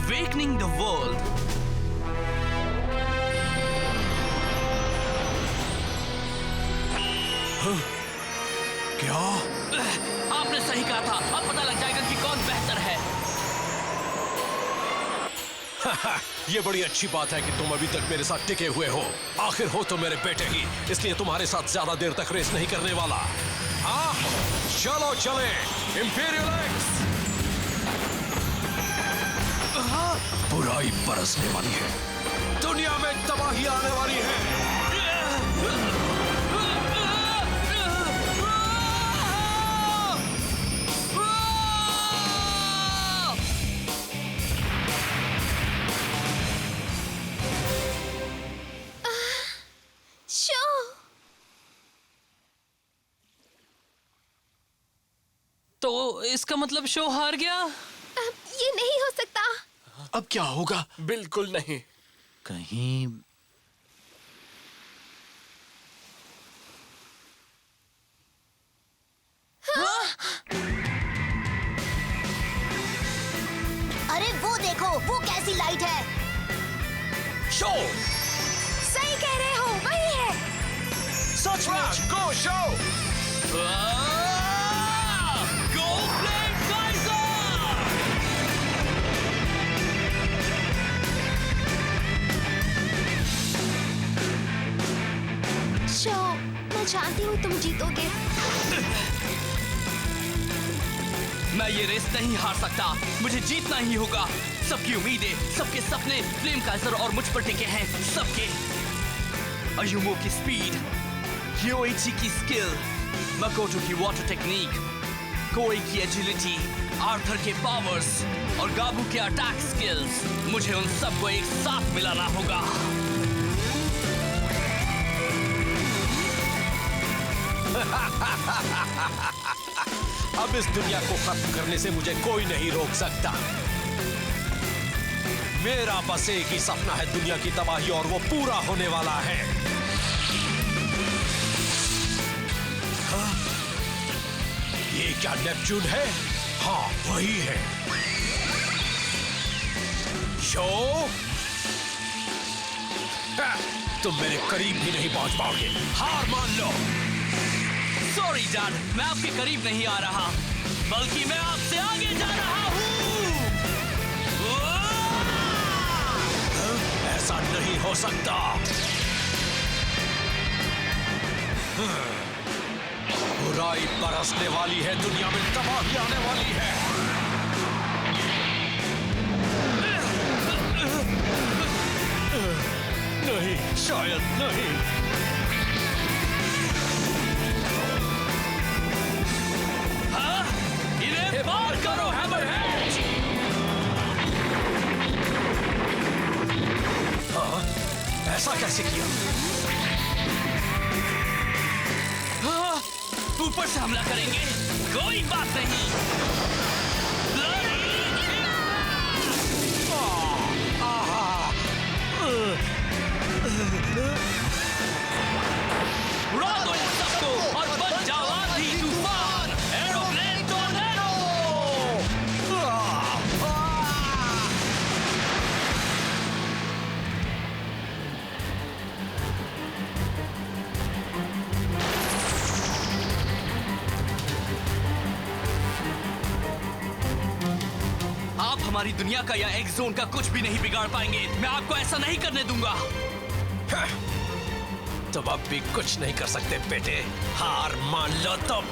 Awakening the world. क्या? आपने सही कहा था। अब पता लग जाएगा कि कौन बेहतर है। ये बड़ी अच्छी बात है कि तुम अभी तक मेरे साथ टिके हुए हो। आखिर हो तो मेरे बेटे ही, इसलिए तुम्हारे साथ ज्यादा देर तक रेस नहीं करने वाला। हाँ, चलो चले इंपीरियल एक्स। बुराई बरसने वाली है, दुनिया में तबाही आने वाली है। तो इसका मतलब शो हार गया? अब ये नहीं हो सकता। अब क्या होगा? बिल्कुल नहीं। कहीं अरे वो देखो, वो कैसी लाइट है। शो सही कह रहे हो, वही है। सचमुच go show. Go Flame Geyser! Show, मैं जानती हूँ तुम जीतोगे। मैं ये रेस नहीं हार सकता। मुझे जीतना ही होगा। सबकी उम्मीदें, सबके सपने फ्लेम काइजर और मुझ पर टिके हैं। सबके अयुमो की स्पीड, योइची की स्किल, मकोटो की वाटर टेक्निक, कोई की एजिलिटी, आर्थर के पावर्स और गाबू के अटैक स्किल्स। मुझे उन सबको एक साथ मिलाना होगा। अब इस दुनिया को खत्म करने से मुझे कोई नहीं रोक सकता। मेरा बस एक ही सपना है, दुनिया की तबाही, और वो पूरा होने वाला है। हाँ? ये क्या नेपच्यून है? हाँ, वही है। शो, हाँ, तुम मेरे करीब भी नहीं पहुंच पाओगे। हार मान लो। सॉरी डैड, मैं आपके करीब नहीं आ रहा, बल्कि मैं आपसे आगे जा रहा हूँ। ऐसा नहीं हो सकता। बुराई बरसने वाली है, दुनिया में तबाही आने वाली है। नहीं, शायद नहीं। हाँ? इन्हें पार करो हैमरहेड! हाँ? ऐसा कैसे किया? हाँ? ऊपर से हमला करेंगे? कोई बात नहीं। उड़ा दो इन सबको और बन जाओ आंधी तूफान, एरोप्लेन टोर्नेडो! आप हमारी दुनिया का या एक्स जोन का कुछ भी नहीं बिगाड़ पाएंगे। मैं आपको ऐसा नहीं करने दूंगा। तुम अब भी कुछ नहीं कर सकते बेटे, हार मान लो तुम।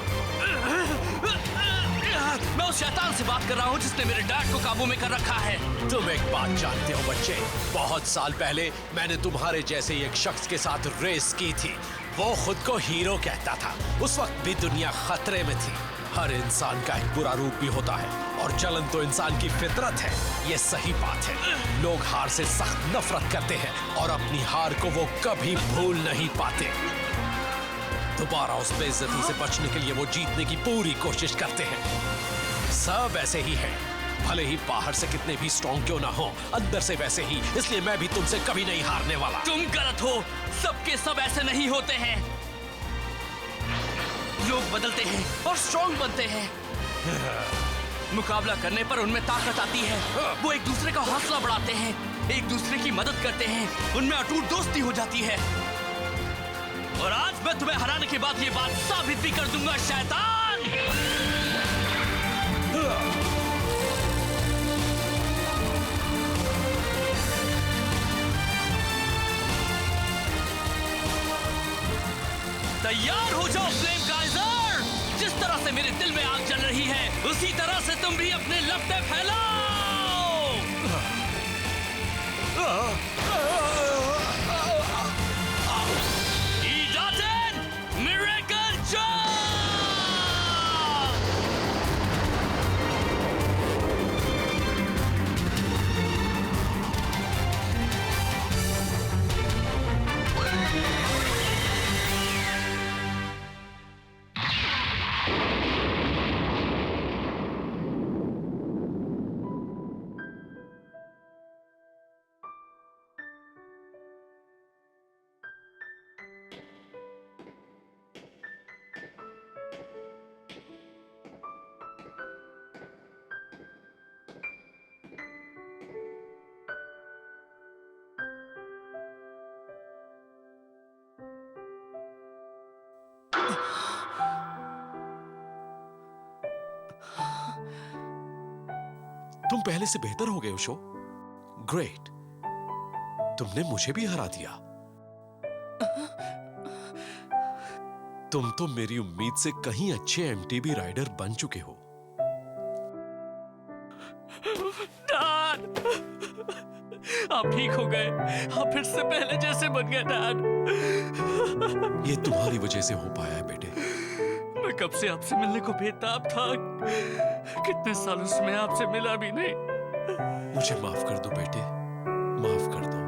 मैं उस शैतान से बात कर रहा हूँ जिसने मेरे डैड को काबू में कर रखा है। तुम एक बात जानते हो बच्चे, बहुत साल पहले मैंने तुम्हारे जैसे एक शख्स के साथ रेस की थी। वो खुद को हीरो कहता था। उस वक्त भी दुनिया खतरे में थी। हर इंसान का एक बुरा रूप भी होता है और जलन तो इंसान की फितरत है। ये सही बात है। लोग हार से सख्त नफरत करते हैं और अपनी हार को वो कभी भूल नहीं पाते। दोबारा उस बेइज्जती से बचने के लिए वो जीतने की पूरी कोशिश करते हैं। सब ऐसे ही है, भले ही बाहर से कितने भी स्ट्रॉन्ग क्यों ना हो, अंदर से वैसे ही। इसलिए मैं भी तुमसे कभी नहीं हारने वाला। तुम गलत हो। सबके सब ऐसे नहीं होते हैं। लोग बदलते हैं और स्ट्रॉन्ग बनते हैं। मुकाबला करने पर उनमें ताकत आती है। वो एक दूसरे का हौसला बढ़ाते हैं, एक दूसरे की मदद करते हैं, उनमें अटूट दोस्ती हो जाती है। और आज मैं तुम्हें हराने के बाद ये बात साबित भी कर दूंगा, शैतान। तैयार हो जाओ फ्लेम काइजर। जिस तरह से मेरे दिल में आग जल रही है, उसी तरह से तुम भी अपने लपटे फैलाओ। ईडाटन मिरेकल जंप। तुम पहले से बेहतर हो गए उशो। ग्रेट, तुमने मुझे भी हरा दिया। तुम तो मेरी उम्मीद से कहीं अच्छे एमटीबी राइडर बन चुके हो। डैड, आप ठीक हो गए। आप फिर से पहले जैसे बन गए डैड। ये तुम्हारी वजह से हो पाया है बेटे। मैं कब से आपसे मिलने को बेताब था। कितने सालों से मैं आपसे मिला भी नहीं। मुझे माफ कर दो बेटे, माफ कर दो।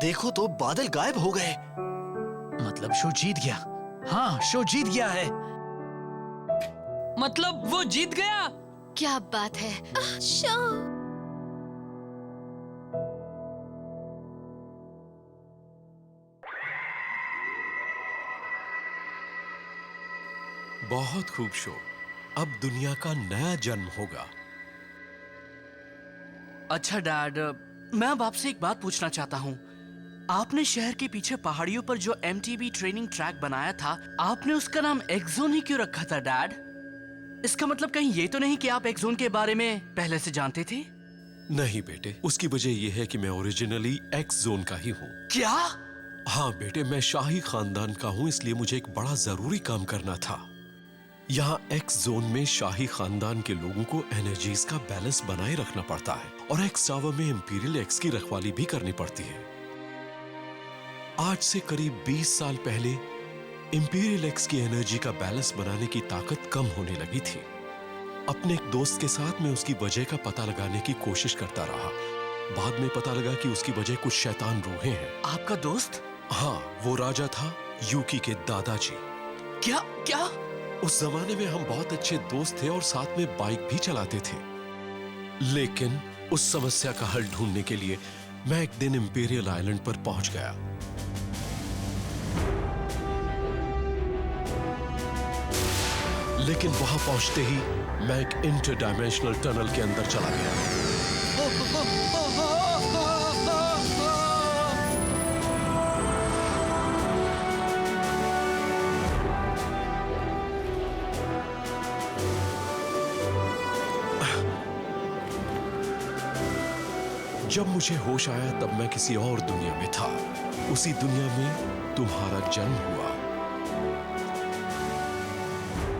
देखो तो बादल गायब हो गए। मतलब शो जीत गया। हाँ, शो जीत गया है। मतलब वो जीत गया। क्या बात है। शो बहुत खूब शो। अब दुनिया का नया जन्म होगा। अच्छा डैड, मैं अब आपसे एक बात पूछना चाहता हूँ। आपने शहर के पीछे पहाड़ियों पर जो एमटीबी ट्रेनिंग ट्रैक बनाया था, आपने उसका नाम एक्सोन ही क्यों रखा था डैड? इसका मतलब कहीं ये तो नहीं कि आप एक्सोन के बारे में पहले से जानते थे? नहीं बेटे, उसकी वजह यह है कि मैं ओरिजिनली एक्स जोन का ही हूँ। क्या? हाँ बेटे, मैं शाही खानदान का हूँ, इसलिए मुझे एक बड़ा जरूरी काम करना था। यहाँ एक्स जोन में शाही खानदान के लोगों को एनर्जीज का बैलेंस बनाए रखना पड़ता है और एक्स टावर में इंपीरियल एक्स की रखवाली भी करनी पड़ती है। आज से करीब 20 साल पहले इंपीरियल एक्स की एनर्जी का बैलेंस बनाने की ताकत कम होने लगी थी। अपने एक दोस्त के साथ मैं उसकी वजह का पता लगाने की कोशिश करता रहा। बाद में पता लगा कि उसकी वजह कुछ शैतान रूहें हैं। आपका दोस्त? हाँ, वो राजा था यूकी के दादाजी। क्या क्या? उस जमाने में हम बहुत अच्छे दोस्त थे और साथ में बाइक भी चलाते थे। लेकिन उस समस्या का हल ढूंढने के लिए मैं एक दिन इंपीरियल आइलैंड पर पहुंच गया। लेकिन वहां पहुंचते ही मैं एक इंटरडायमेंशनल टनल के अंदर चला गया। जब मुझे होश आया तब मैं किसी और दुनिया में था। उसी दुनिया में तुम्हारा जन्म हुआ।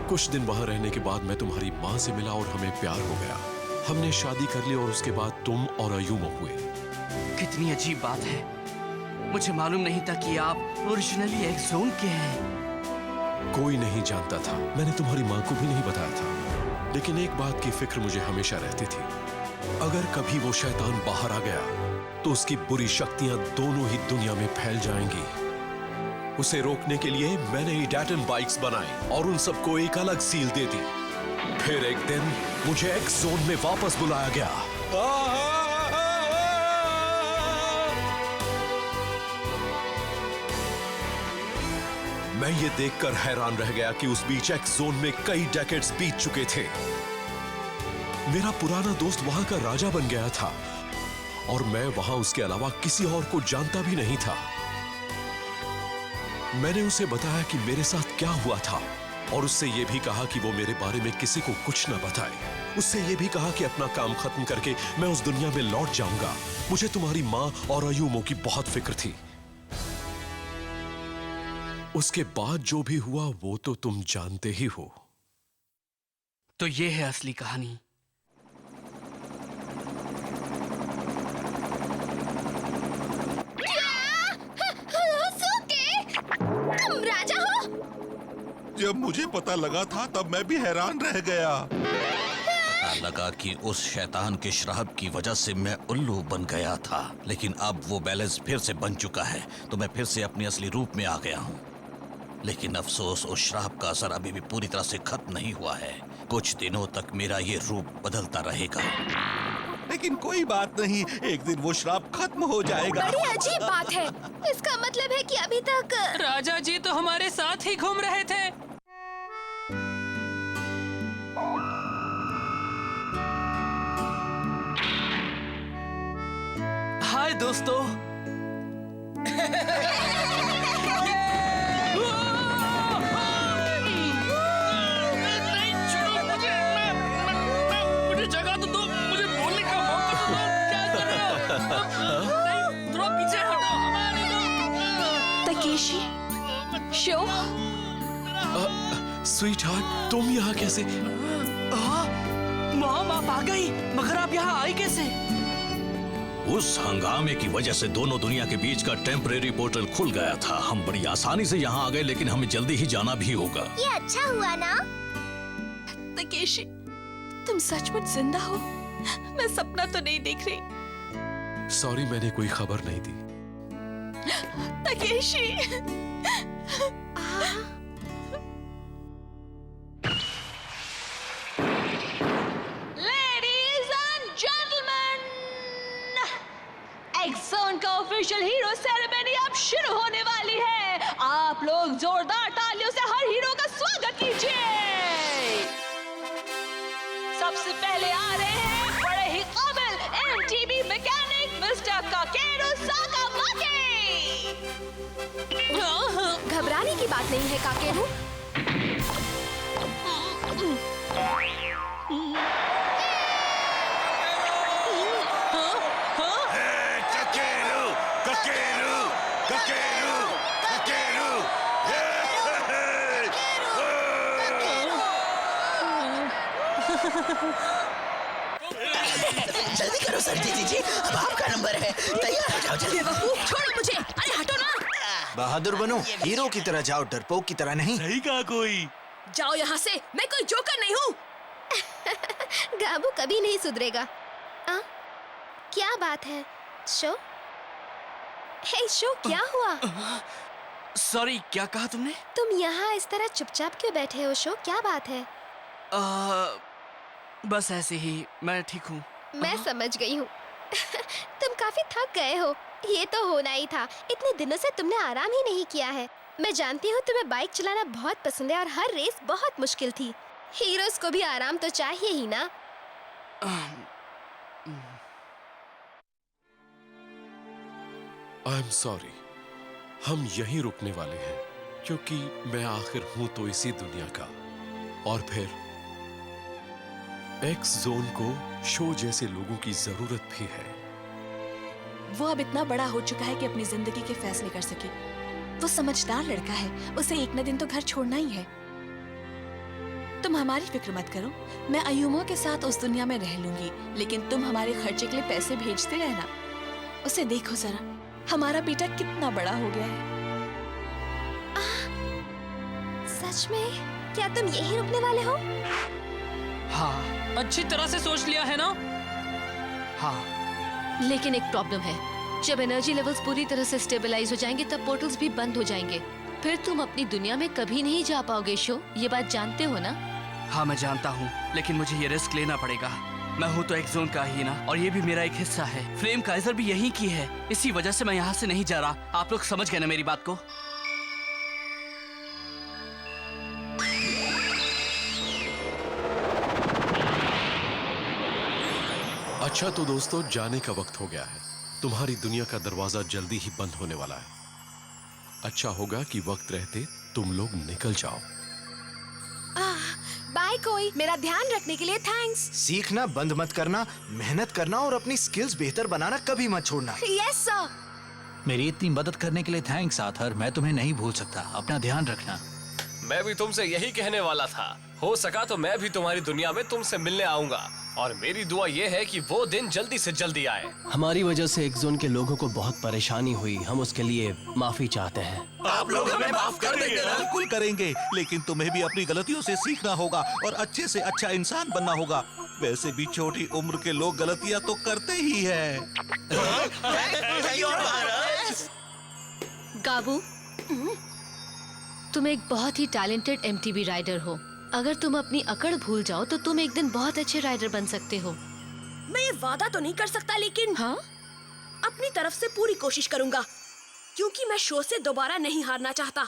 कुछ दिन वहां रहने के बाद मैं तुम्हारी माँ से मिला और हमें प्यार हो गया। हमने शादी कर ली और उसके बाद तुम और अयूमो हुए। कितनी अजीब बात है। मुझे मालूम नहीं था कि आप ओरिजिनली एक्सोन के हैं। कोई नहीं जानता था। मैंने तुम्हारी माँ को भी नहीं बताया था। लेकिन एक बात की फिक्र मुझे हमेशा रहती थी। अगर कभी वो शैतान बाहर आ गया तो उसकी बुरी शक्तियां दोनों ही दुनिया में फैल जाएंगी। उसे रोकने के लिए मैंने ईडाटन बाइक्स बनाई और उन सबको एक अलग सील दे दी। फिर एक दिन मुझे एक्स जोन में वापस बुलाया गया। मैं ये देखकर हैरान रह गया कि उस बीच एक्स जोन में कई डेकेड्स बीत चुके थे। मेरा पुराना दोस्त वहां का राजा बन गया था और मैं वहां उसके अलावा किसी और को जानता भी नहीं था। मैंने उसे बताया कि मेरे साथ क्या हुआ था और उससे यह भी कहा कि वो मेरे बारे में किसी को कुछ न बताए। उससे यह भी कहा कि अपना काम खत्म करके मैं उस दुनिया में लौट जाऊंगा। मुझे तुम्हारी माँ और अयूमो की बहुत फिक्र थी। उसके बाद जो भी हुआ वो तो तुम जानते ही हो। तो ये है असली कहानी। तुम राजा हो? जब मुझे पता लगा था तब मैं भी हैरान रह गया। लगा कि उस शैतान के श्राप की वजह से मैं उल्लू बन गया था, लेकिन अब वो बैलेंस फिर से बन चुका है तो मैं फिर से अपने असली रूप में आ गया हूँ। लेकिन अफसोस, उस श्राप का असर अभी भी पूरी तरह से खत्म नहीं हुआ है। कुछ दिनों तक मेरा ये रूप बदलता रहेगा। लेकिन कोई बात नहीं, एक दिन वो श्राप खत्म हो जाएगा। बड़ी अजीब बात है। इसका मतलब है कि अभी तक राजा जी तो हमारे साथ ही घूम रहे थे। हाय दोस्तों। मुझे जगह तो दो, मुझे बोलने का मौका तो दो। क्या कर रहे हो? थोड़ा पीछे हटो, हमारे दो। तकेशी, शो, स्वीट हार्ट, तुम यहाँ कैसे? मॉम आप आ गई, मगर आप यहाँ आई कैसे? उस हंगामे की वजह से दोनों दुनिया के बीच का टेम्परेरी पोर्टल खुल गया था। हम बड़ी आसानी से यहाँ आ गए, लेकिन हमें जल्दी ही जाना भी होगा। ये अच्छा हुआ ना? तकेशी, तुम सचमुच जिंदा हो? मैं सपना तो नहीं देख रही। सॉरी, मैंने कोई खबर नहीं दी। तकेशी, एक्सोन का ऑफिशियल हीरो सेरेमनी अब शुरू होने वाली है। आप लोग जोरदार तालियों से हर हीरो का स्वागत कीजिए। सबसे पहले आ रहे हैं बड़े ही काबिल एमटीवी मैकेनिक मिस्टर काकेरू साकामाकी। घबराने की बात नहीं है काकेरू। जल्दी करो संजय जी, अब आपका नंबर है। तैयार हो जाओ जल्दी। बेवकूफ, छोड़ो मुझे। अरे हटो ना। बहादुर बनो, हीरो की तरह जाओ, डरपोक की तरह नहीं। सही कहा कोई। जाओ यहाँ से, मैं कोई जोकर नहीं हूँ। गाबू कभी नहीं सुधरेगा। क्या बात है शो? हे शो, क्या हुआ? सॉरी, क्या कहा तुमने? तुम यहाँ इस तरह चुपचाप क्यों बैठे हो शो? क्या बात है? बस ऐसे ही, मैं ठीक हूँ। मैं समझ गई हूँ। तुम काफी थक गए हो। ये तो होना ही था, इतने दिनों से तुमने आराम ही नहीं किया है। मैं जानती हूँ तुम्हें बाइक चलाना बहुत पसंद है और हर रेस बहुत मुश्किल थी। हीरोज को भी आराम तो चाहिए ही ना। आई एम सॉरी, हम यहीं रुकने वाले हैं क्योंकि मैं आखिर हूं तो इसी दुनिया का। और फिर एक्स जोन को शो जैसे लोगों की जरूरत भी है। वो अब इतना बड़ा हो चुका है कि अपनी जिंदगी के फैसले कर सके। वो समझदार लड़का है, उसे एक न दिन तो घर छोड़ना ही है। तुम हमारी फिक्र मत करो, मैं अयूमो के साथ उस दुनिया में रह लूंगी, लेकिन तुम हमारे खर्चे के लिए पैसे भेजते रहना। उसे देखो जरा, हमारा बेटा कितना बड़ा हो गया है। सच में? क्या तुम यहीं रुकने वाले हो? हाँ। अच्छी तरह से सोच लिया है ना? हाँ। लेकिन एक प्रॉब्लम है, जब एनर्जी लेवल्स पूरी तरह से स्टेबलाइज हो जाएंगे तब पोर्टल्स भी बंद हो जाएंगे। फिर तुम अपनी दुनिया में कभी नहीं जा पाओगे शो, ये बात जानते हो ना? हाँ मैं जानता हूँ, लेकिन मुझे ये रिस्क लेना पड़ेगा। मैं हूँ तो एक्स जोन का ही ना, और ये भी मेरा एक हिस्सा है। फ्लेम काइजर भी यहीं की है, इसी वजह से मैं यहाँ से नहीं जा रहा। आप लोग समझ गए ना मेरी बात को? अच्छा तो दोस्तों, जाने का वक्त हो गया है। तुम्हारी दुनिया का दरवाजा जल्दी ही बंद होने वाला है। अच्छा होगा कि वक्त रहते तुम लोग निकल जाओ। बाय कोई, मेरा ध्यान रखने के लिए थैंक्स। सीखना बंद मत करना, मेहनत करना और अपनी स्किल्स बेहतर बनाना कभी मत छोड़ना। Yes sir. मेरी इतनी मदद करने के लिए थैंक्स आथर, मैं तुम्हें नहीं भूल सकता। अपना ध्यान रखना। मैं भी तुमसे यही कहने वाला था। हो सका तो मैं भी तुम्हारी दुनिया में तुमसे मिलने आऊंगा, और मेरी दुआ ये है कि वो दिन जल्दी से जल्दी आए। हमारी वजह से एक जोन के लोगों को बहुत परेशानी हुई, हम उसके लिए माफी चाहते हैं। आप लोग हमें माफ कर देंगे ना? बिल्कुल करेंगे, लेकिन तुम्हें भी अपनी गलतियों से सीखना होगा और अच्छे से अच्छा इंसान बनना होगा। वैसे भी छोटी उम्र के लोग गलतियां तो करते ही हैं। गाबू, तुम एक बहुत ही टैलेंटेड एमटीबी राइडर हो। अगर तुम अपनी अकड़ भूल जाओ तो तुम एक दिन बहुत अच्छे राइडर बन सकते हो। मैं ये वादा तो नहीं कर सकता, लेकिन हाँ, अपनी तरफ से पूरी कोशिश करूंगा, क्योंकि मैं शो से दोबारा नहीं हारना चाहता।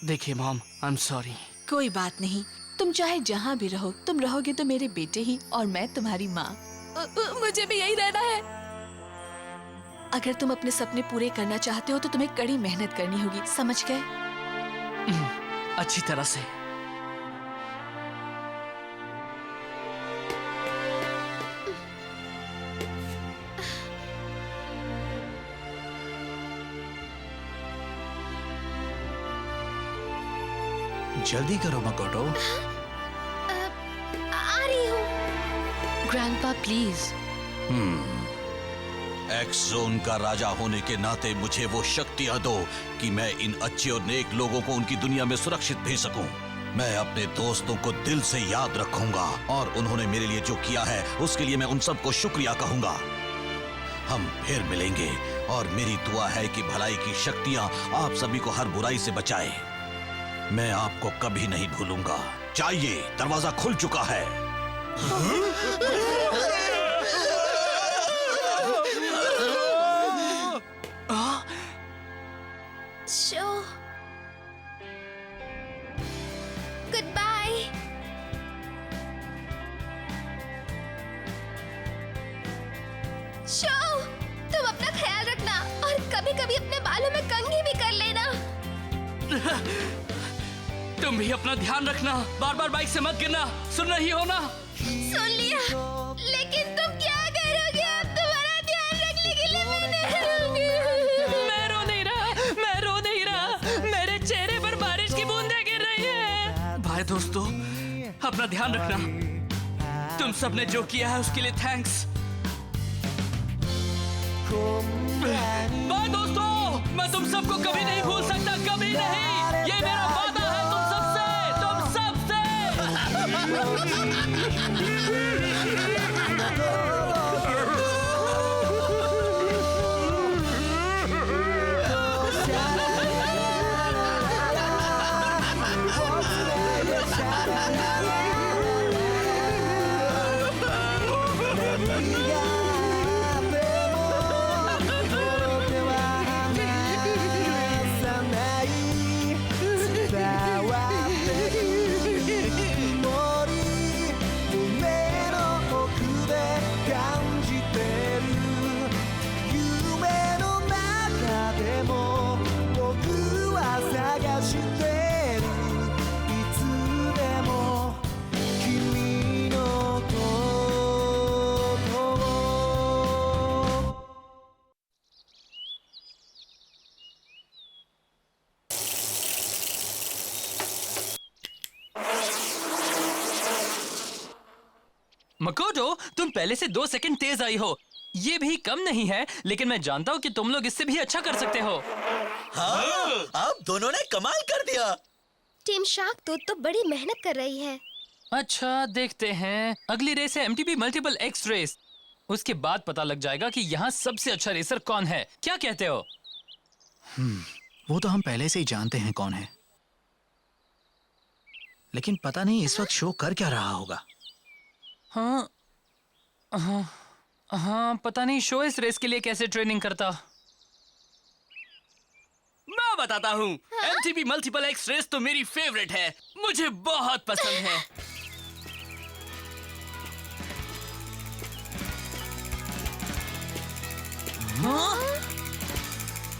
देखिए मॉम, आई एम सॉरी। कोई बात नहीं, तुम चाहे जहाँ भी रहो, तुम रहोगे तो मेरे बेटे ही और मैं तुम्हारी माँ। मुझे भी यही रहना है। अगर तुम अपने सपने पूरे करना चाहते हो तो तुम्हें कड़ी मेहनत करनी होगी, समझ गए? अच्छी तरह से। जल्दी करो मकोटो। आ रही हूँ। Grandpa please. एक्स जोन का राजा होने के नाते मुझे वो शक्तियां दो कि मैं इन अच्छे और नेक लोगों को उनकी दुनिया में सुरक्षित भेज सकूं। मैं अपने दोस्तों को दिल से याद रखूंगा और उन्होंने मेरे लिए जो किया है उसके लिए मैं उन सबको शुक्रिया कहूंगा। हम फिर मिलेंगे और मेरी दुआ है कि भलाई की शक्तियां आप सभी को हर बुराई से बचाए। मैं आपको कभी नहीं भूलूंगा। जाइए, दरवाजा खुल चुका है। Show, good bye. शो, तुम अपना ख्याल रखना और कभी-कभी अपने बालों में कंघी भी कर लेना। तुम भी अपना ध्यान रखना, बार बार बाइक से मत गिरना। सुन रही हो ना? सुन लिया, लेकिन तुम क्या करोगे? अब तुम्हारा ध्यान रखने के लिए मैं नहीं रहूंगी। मैं रो नहीं रहा, मैं रो नहीं रहा। मेरे चेहरे पर बारिश की बूंदें गिर रही है। भाई दोस्तों, अपना ध्यान रखना। तुम सबने जो किया है उसके लिए थैंक्स। बाय दोस्तों, मैं तुम सबको कभी नहीं भूल सकता, कभी नहीं। ये मेरा वादा है तुम सबसे, तुम सबसे। मकोटो, तुम पहले से 2 सेकंड तेज आई हो। ये भी कम नहीं है, लेकिन मैं जानता हूँ कि तुम लोग इससे भी अच्छा कर सकते हो। हाँ, आप दोनों ने कमाल कर दिया। टीम शार्क तो बड़ी मेहनत कर रही है। अच्छा, देखते हैं। अगली रेस है एमटीबी मल्टीपल एक्स रेस। उसके बाद पता लग जाएगा कि यहाँ सबसे अच्छा रेसर कौन है। क्या कहते हो? वो तो हम पहले से ही जानते हैं कौन है, लेकिन पता नहीं इस वक्त शो कर क्या रहा होगा। हाँ, हाँ, हाँ, पता नहीं शो इस रेस के लिए कैसे ट्रेनिंग करता। मैं बताता हूँ। एमटीबी मल्टीपल एक्स रेस तो मेरी फेवरेट है, मुझे बहुत पसंद है।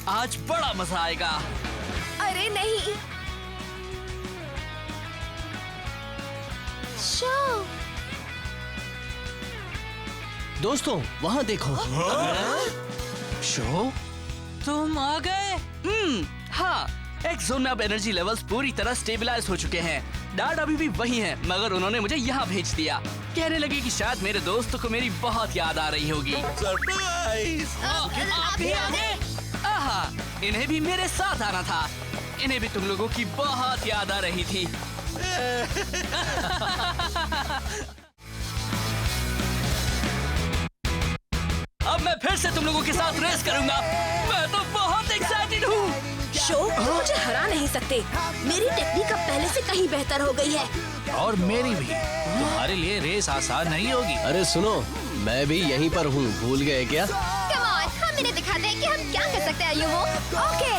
आज बड़ा मजा आएगा। अरे नहीं शो। दोस्तों वहाँ देखो। शो तुम आ गए। हाँ, एक्स जोन में अब एनर्जी लेवल्स पूरी तरह स्टेबलाइज हो चुके हैं। डैड अभी भी वही हैं, मगर उन्होंने मुझे यहाँ भेज दिया। कहने लगे कि शायद मेरे दोस्तों को मेरी बहुत याद आ रही होगी। सरप्राइज। आप भी आ गए? आहा, इन्हें भी मेरे साथ आना था। इन्हें भी तुम लोगों की बहुत याद आ रही थी। अब मैं फिर से तुम लोगों के साथ रेस करूंगा। मैं तो बहुत एक्साइटेड हूँ। शो मुझे हरा नहीं सकते। मेरी टेक्निक अब पहले से कहीं बेहतर हो गई है। और मेरी भी। तुम्हारे लिए रेस आसान नहीं होगी। अरे सुनो, मैं भी यहीं पर हूँ, भूल गए क्या? कम ऑन, हम इन्हें दिखाते हैं कि हम क्या कर सकते हैं। ओके